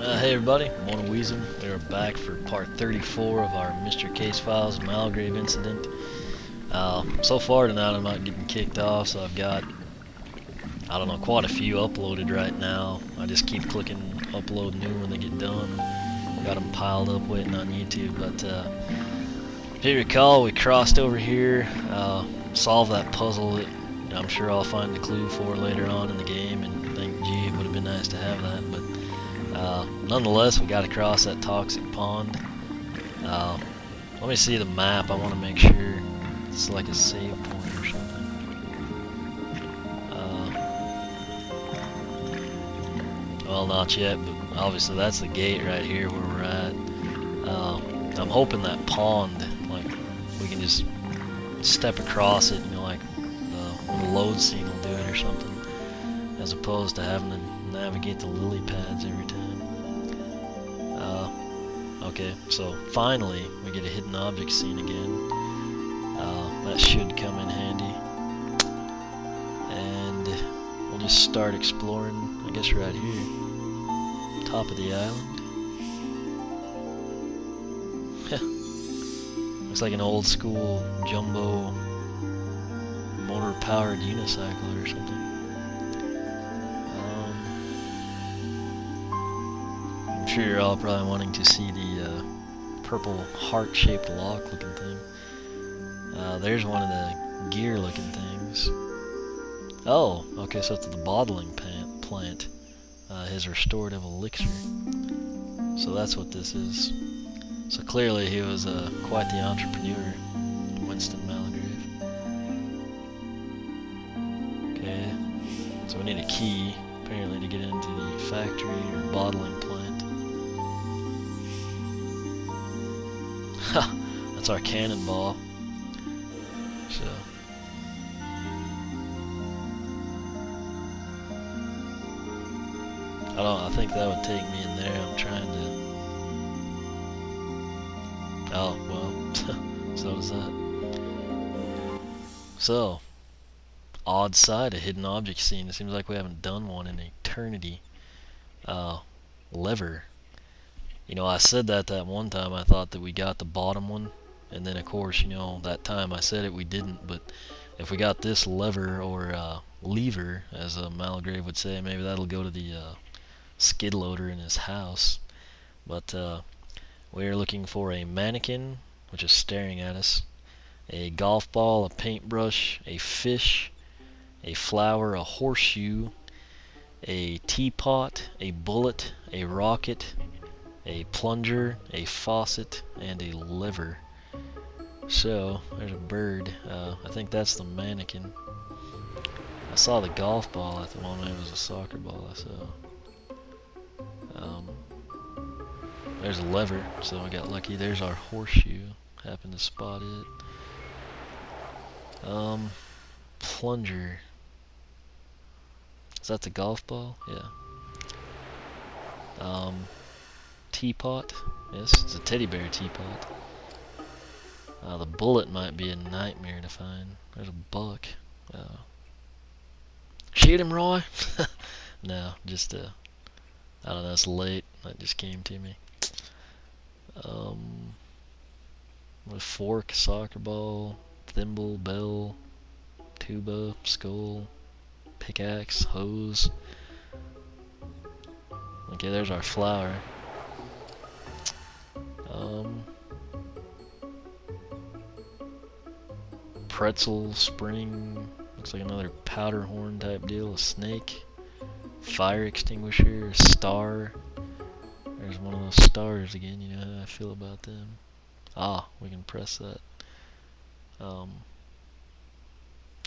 Hey everybody, Mona Weasel. We are back for part 34 of our Mr. Case Files Malgrave Incident. So far tonight I'm not getting kicked off, so I've got, I don't know, quite a few uploaded right now. I just keep clicking upload new when they get done. Got them piled up waiting on YouTube, but if you recall, we crossed over here, solved that puzzle that I'm sure I'll find the clue for later on in the game, and think, gee, it would have been nice to have that, but nonetheless, we got across that toxic pond. Let me see the map. I want to make sure it's like a save point or something. Well, not yet, but obviously that's the gate right here where we're at. I'm hoping that pond, like, we can just step across it, like when the load scene will do it or something, as opposed to having to navigate the lily pads every time. Okay, so finally we get a hidden object scene again. That should come in handy. And we'll just start exploring, I guess right here. Top of the island. Looks like an old school jumbo motor powered unicycle or something. I'm sure you're all probably wanting to see the purple heart-shaped lock-looking thing. There's one of the gear-looking things. Oh, okay, so it's the bottling plant. His restorative elixir. So that's what this is. So clearly he was quite the entrepreneur, Winston Malgrave. Okay, so we need a key, apparently, to get into the factory or bottling plant. Ha! That's our cannonball. So. I think that would take me in there. I'm trying to. Oh, well. So does that. So. Odd side, a hidden object scene. It seems like we haven't done one in eternity. Lever. I said that one time I thought that we got the bottom one, and then of course, that time I said it we didn't, but if we got this lever, or lever, as Malgrave would say, maybe that'll go to the skidloader in his house. But we're looking for a mannequin, which is staring at us, a golf ball, a paintbrush, a fish, a flower, a horseshoe, a teapot, a bullet, a rocket, a plunger, a faucet, and a lever. So, there's a bird. I think that's the mannequin. I saw the golf ball at the moment. It was a soccer ball I saw. There's a lever, so I got lucky. There's our horseshoe. Happened to spot it. Plunger. Is that the golf ball? Yeah. Teapot. Yes, it's a teddy bear teapot. The bullet might be a nightmare to find. There's a buck. Shoot him, Roy! No, just I don't know, it's late. That just came to me. With fork, soccer ball, thimble, bell, tuba, skull, pickaxe, hose. Okay, there's our flower. Pretzel, spring, looks like another powder horn type deal, a snake, fire extinguisher, a star. There's one of those stars again, you know how I feel about them. Ah, we can press that. I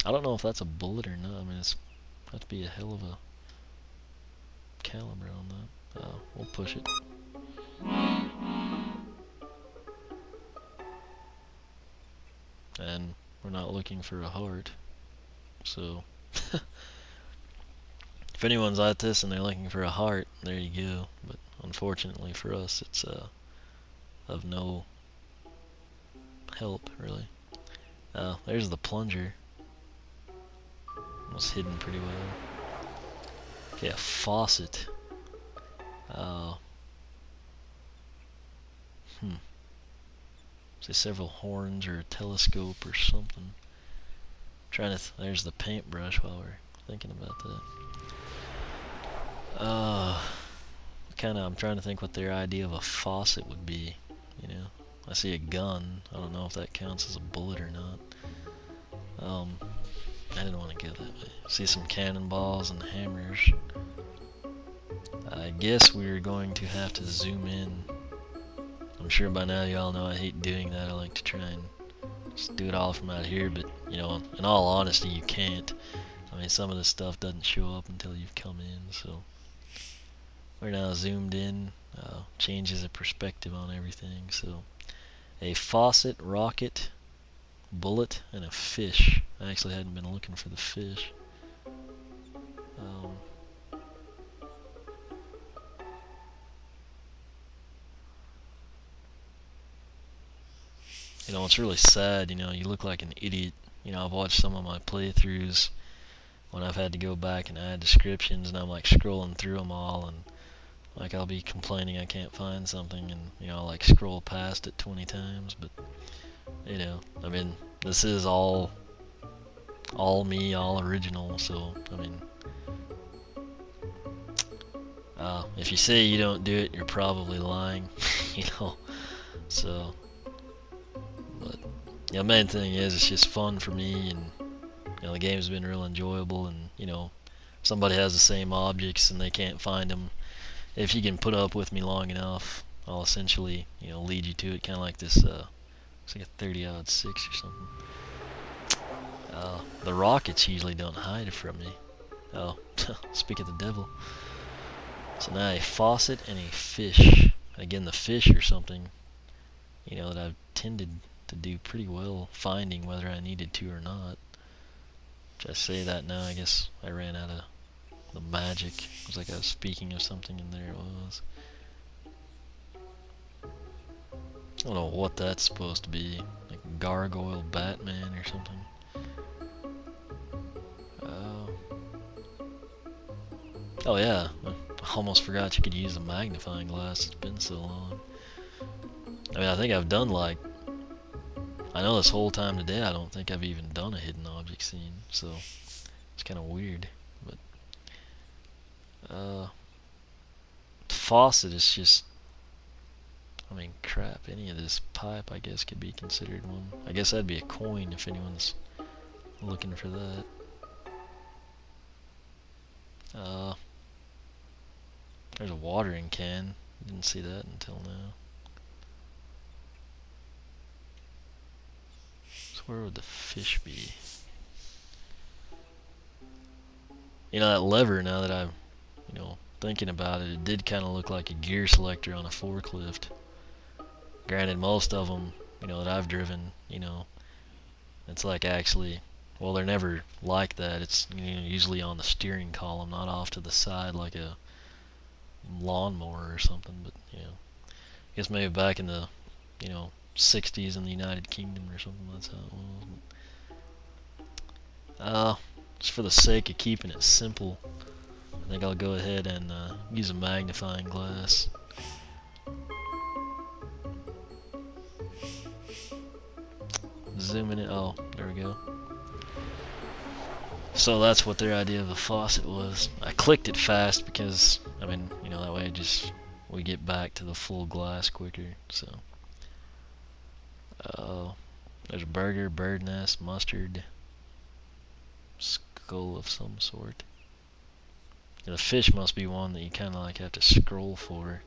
don't know if that's a bullet or not. I mean, it's have to be a hell of a caliber on that. We'll push it. And we're not looking for a heart. So, if anyone's at this and they're looking for a heart, there you go. But unfortunately for us, it's of no help, really. There's the plunger. Almost hidden pretty well. Okay, a faucet. Say several horns or a telescope or something. Trying to. There's the paintbrush while we're thinking about that. I'm trying to think what their idea of a faucet would be. You know, I see a gun. I don't know if that counts as a bullet or not. I didn't want to go that way. See some cannonballs and hammers. I guess we're going to have to zoom in. I'm sure by now y'all know I hate doing that. I like to try and just do it all from out here, but you know, in all honesty, you can't. I mean, some of this stuff doesn't show up until you've come in, so we're now zoomed in. Changes the perspective on everything. So a faucet, rocket, bullet, and a fish. I actually hadn't been looking for the fish. You know, it's really sad. You know, you look like an idiot. You know, I've watched some of my playthroughs when I've had to go back and add descriptions, and I'm like scrolling through them all, and like I'll be complaining I can't find something, and you know, I'll like scroll past it 20 times. But you know, I mean, this is all me, all original. So I mean, if you say you don't do it, you're probably lying. You know, so. But yeah, the main thing is it's just fun for me, and you know, the game's been real enjoyable. And you know, if somebody has the same objects and they can't find them, if you can put up with me long enough, I'll essentially, you know, lead you to it, kind of like this. It's like a 30-06 or something. The rockets usually don't hide from me. Oh, speak of the devil. So now a faucet and a fish. Again, the fish are something, you know, that I've tended to do pretty well finding whether I needed to or not. Which I say that now, I guess I ran out of the magic. It was like I was speaking of something and there it was. I don't know what that's supposed to be. Like Gargoyle Batman or something. Oh yeah, I almost forgot you could use a magnifying glass. It's been so long. I mean, I think I've done like, I know this whole time today I don't think I've even done a hidden object scene, so it's kind of weird. But faucet is just, I mean, crap, any of this pipe I guess could be considered one. I guess that'd be a coin if anyone's looking for that. There's a watering can. Didn't see that until now. So where would the fish be? You know, that lever, now that I'm, you know, thinking about it, it did kind of look like a gear selector on a forklift. Granted, most of them, you know, that I've driven, you know, it's like actually, well, they're never like that. It's, you know, usually on the steering column, not off to the side like a lawnmower or something. But you know, I guess maybe back in the, you know, 60s in the United Kingdom or something, that's how it was. Just for the sake of keeping it simple, I think I'll go ahead and use a magnifying glass. Zooming in. Oh, there we go. So that's what their idea of a faucet was. I clicked it fast because, I mean, you know, that way we get back to the full glass quicker. So, there's a burger, bird nest, mustard, skull of some sort. And the fish must be one that you kind of like have to scroll for.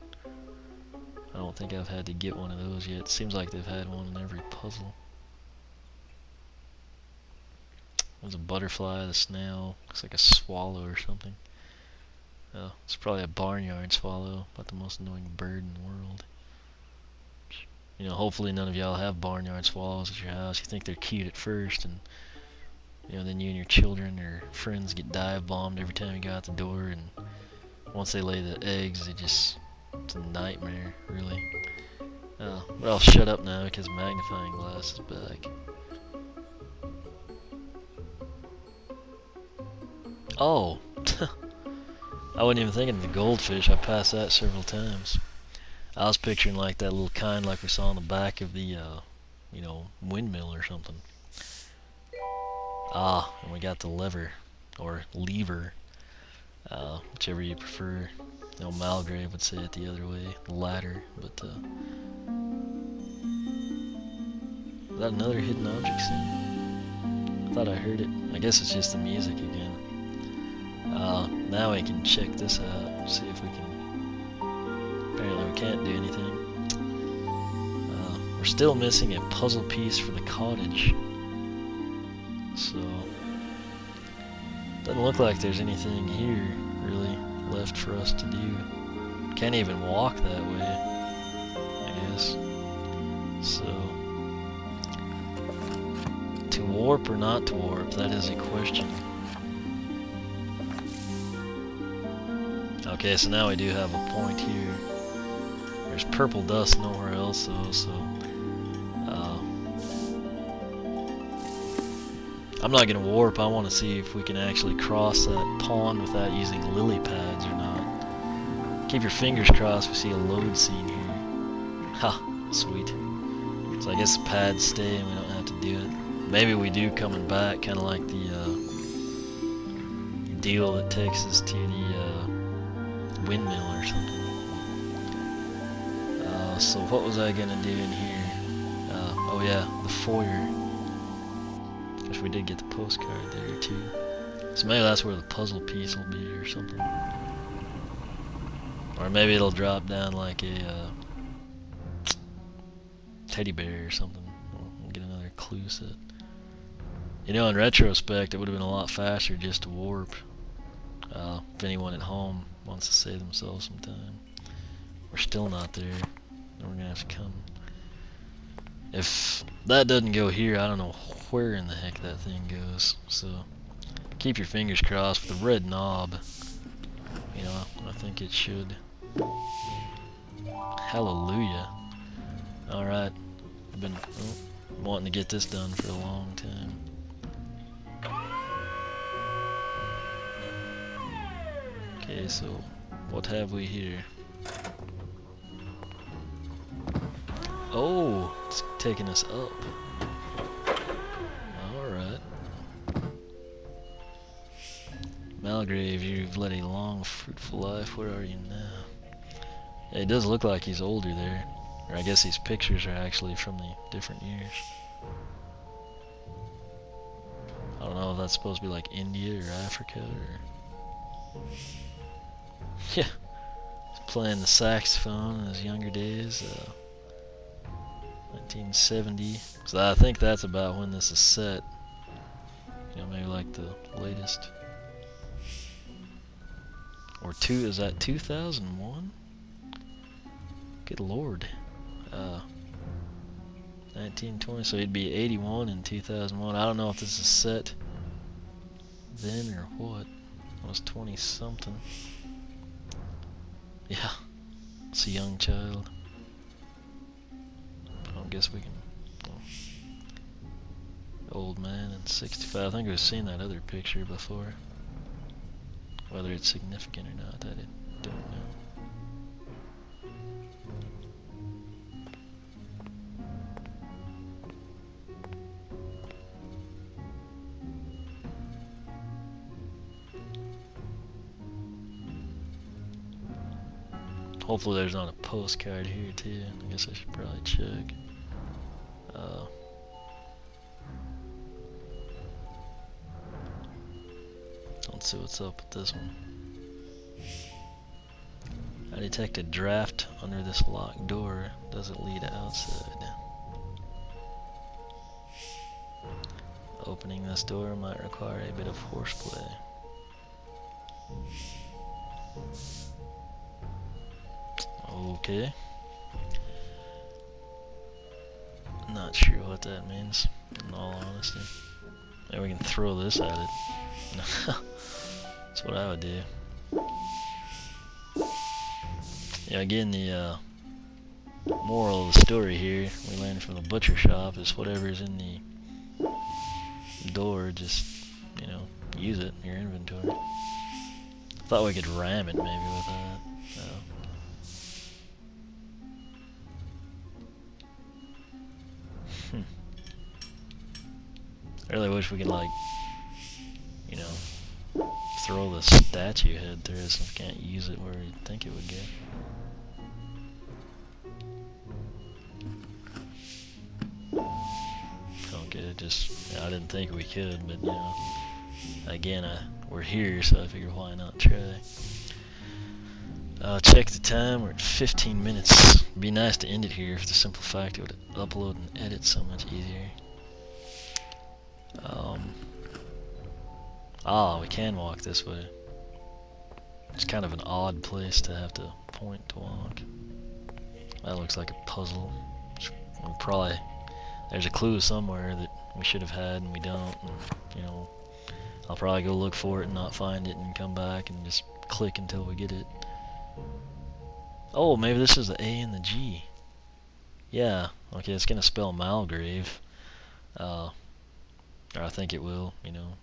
I don't think I've had to get one of those yet. Seems like they've had one in every puzzle. There's a butterfly, the snail, looks like a swallow or something. Oh, it's probably a barnyard swallow, about the most annoying bird in the world. You know, hopefully none of y'all have barnyard swallows at your house. You think they're cute at first, and you know, then you and your children or friends get dive bombed every time you go out the door, and once they lay the eggs, it's a nightmare, really. But I'll shut up now because magnifying glass is back. Oh, I wasn't even thinking of the goldfish. I passed that several times. I was picturing like that little kind like we saw on the back of the, windmill or something. Ah, and we got the lever, or lever, whichever you prefer. Malgrave would say it the other way, the ladder, but, is that another hidden object scene? I thought I heard it. I guess it's just the music again. Now we can check this out, see if we can. Apparently we can't do anything. We're still missing a puzzle piece for the cottage. So, doesn't look like there's anything here really left for us to do. Can't even walk that way, I guess. So, to warp or not to warp, that is a question. Okay, so now we do have a point here. There's purple dust nowhere else though, so I'm not gonna warp. I want to see if we can actually cross that pond without using lily pads or not. Keep your fingers crossed. We see a load scene here. Ha, sweet. So I guess the pads stay and we don't have to do it. Maybe we do coming back, kind of like the deal that takes us to the windmill or something. So what was I gonna do in here? Oh yeah, the foyer. Guess we did get the postcard there too. So maybe that's where the puzzle piece will be or something. Or maybe it'll drop down like a teddy bear or something. We'll get another clue set. In retrospect, it would have been a lot faster just to warp. If anyone at home wants to save themselves some time. We're still not there. Then we're gonna have to come. If that doesn't go here, I don't know where in the heck that thing goes. So keep your fingers crossed for the red knob. I think it should. Hallelujah. Alright. I've been wanting to get this done for a long time. Okay, so what have we here? Oh, it's taking us up. Alright. Malgrave, you've led a long, fruitful life. Where are you now? Yeah, it does look like he's older there. Or I guess these pictures are actually from the different years. I don't know if that's supposed to be like India or Africa or... Yeah. He's playing the saxophone in his younger days. 1970. So I think that's about when this is set. Maybe like the latest. Or is that 2001? Good lord. 1920, so he'd be 81 in 2001. I don't know if this is set then or what. I was 20 something. Yeah, it's a young child. I guess we can. Old man and 65. I think we've seen that other picture before. Whether it's significant or not, I don't know. Hopefully there's not a postcard here too. I guess I should probably check. Let's see what's up with this one. I detect a draft under this locked door. Does it lead outside? Opening this door might require a bit of horseplay. Okay. Not sure what that means, in all honesty. Maybe we can throw this at it. That's what I would do. Yeah, again, the moral of the story here, we learned from the butcher shop, is whatever's in the door, just, use it in your inventory. Thought we could ram it maybe with that. I really wish we could, like, you know, throw the statue head through it so we can't use it where we think it would go. Okay, I didn't think we could, but, you know, again, we're here, so I figured why not try. Check the time, we're at 15 minutes. It'd be nice to end it here for the simple fact it would upload and edit so much easier. We can walk this way. It's kind of an odd place to have to point to walk. That looks like a puzzle. There's a clue somewhere that we should have had and we don't. And, you know, I'll probably go look for it and not find it and come back and just click until we get it. Oh, maybe this is the A and the G. Yeah, okay, it's gonna spell Malgrave. Or I think it will, you know.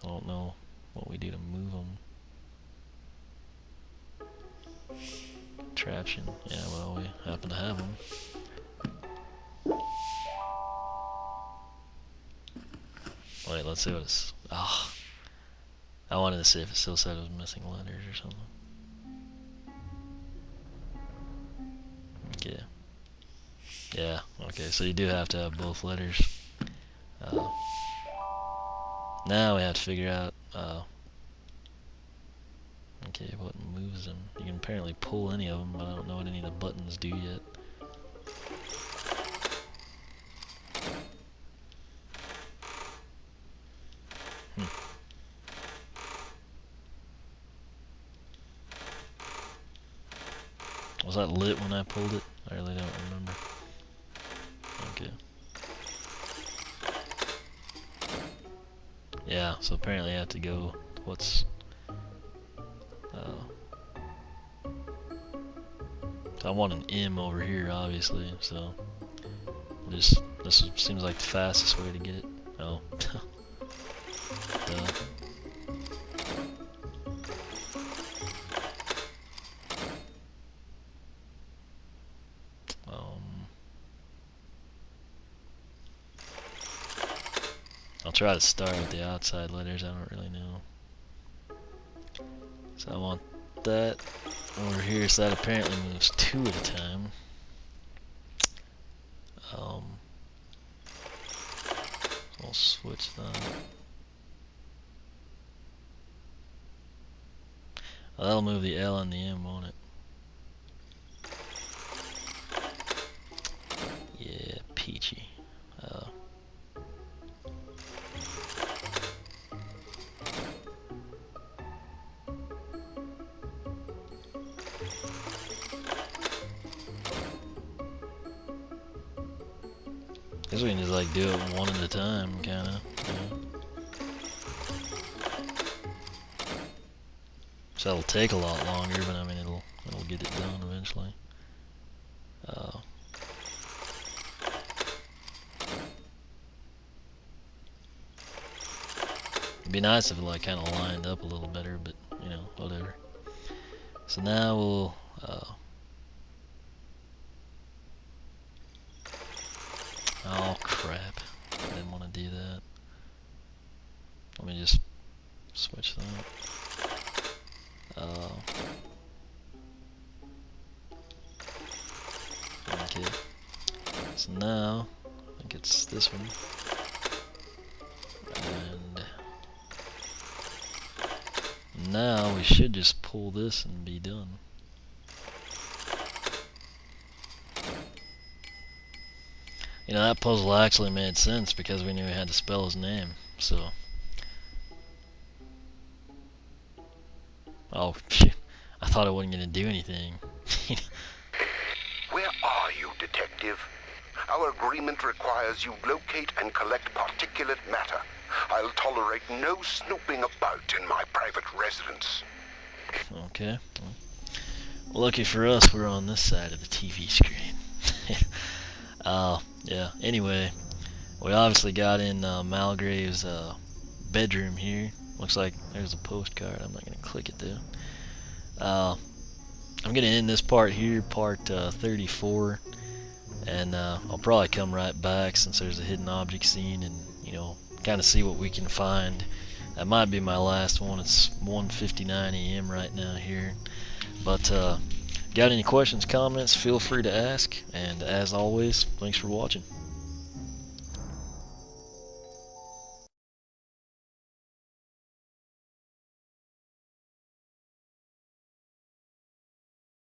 I don't know what we do to move them. Traction. Yeah, well, we happen to have them. Wait, let's see what it's... Oh, I wanted to see if it still said it was missing letters or something. Okay. Yeah, okay, so you do have to have both letters. Now we have to figure out, okay, what moves them. You can apparently pull any of them, but I don't know what any of the buttons do yet. Was that lit when I pulled it? I really don't remember. Okay. Yeah, so apparently I have to go what's I want an M over here obviously, so this seems like the fastest way to get it. Oh. Duh. I'll try to start with the outside letters, I don't really know. So I want that over here, so that apparently moves 2 at a time. I'll switch that. Well, that'll move the L and the M, won't it? Yeah, peachy. Guess we can just like do it one at a time, kinda. Yeah. So it'll take a lot longer, but I mean it'll get it done eventually. It'd be nice if it like kind of lined up a little better, but you know, whatever. So now we'll oh crap, I didn't want to do that. Let me just switch that. Okay, so now I think it's this one, and now we should just pull this and be done. You know, that puzzle actually made sense because we knew we had to spell his name, so. Oh, shit. I thought I wasn't going to do anything. Where are you, detective? Our agreement requires you locate and collect particulate matter. I'll tolerate no snooping about in my private residence. Okay. Well, lucky for us, we're on this side of the TV screen. Yeah, anyway, we obviously got in Malgrave's bedroom here. Looks like there's a postcard. I'm not going to click it though. I'm going to end this part here, part 34, and I'll probably come right back since there's a hidden object scene, and you know, kind of see what we can find. That might be my last one. It's 1:59 a.m. right now here. But got any questions, comments, feel free to ask. And as always, thanks for watching.